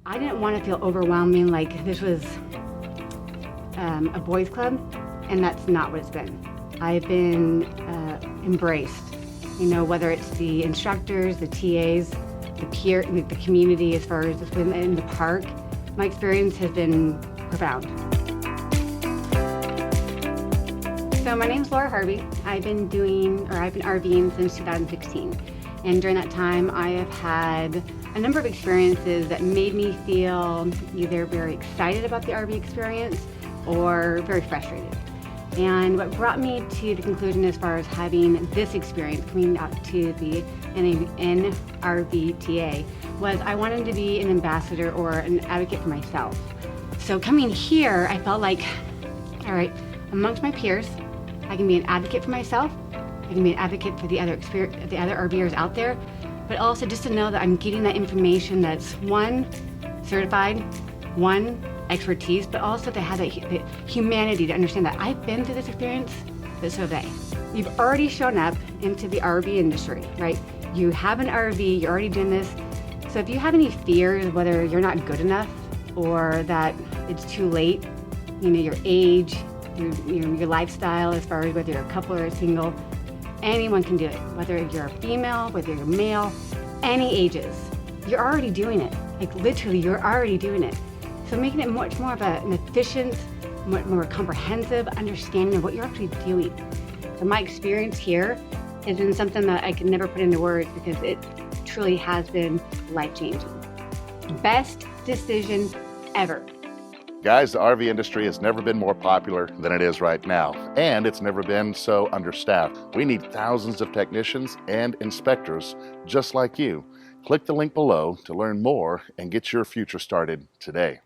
I didn't want to feel overwhelming, like this was a boys club, and that's not what it's been. I've been embraced, you know, whether it's the instructors, the TAs, the community as far as in the park. My experience has been profound. So my name's Harvey. I've been RVing since 2016. And during that time, I have had a number of experiences that made me feel either very excited about the RV experience or very frustrated. And what brought me to the conclusion as far as having this experience coming out to the NRVTA was I wanted to be an ambassador or an advocate for myself. So coming here, I felt like, all right, amongst my peers, I can be an advocate for myself, I can be an advocate for the other RVers out there, but also just to know that I'm getting that information that's one, certified, one, expertise, but also to have that humanity to understand that I've been through this experience, but so have they. You've already shown up into the RV industry, right? You have an RV, you're already doing this. So if you have any fears, whether you're not good enough or that it's too late, you know, your age, your lifestyle, as far as whether you're a couple or a single, anyone can do it. Whether you're a female, whether you're male, any ages, you're already doing it. Like literally, you're already doing it. So making it much more of an efficient, more comprehensive understanding of what you're actually doing. So my experience here has been something that I could never put into words because it truly has been life-changing. Best decision ever. Guys, the RV industry has never been more popular than it is right now, and it's never been so understaffed. We need thousands of technicians and inspectors just like you. Click the link below to learn more and get your future started today.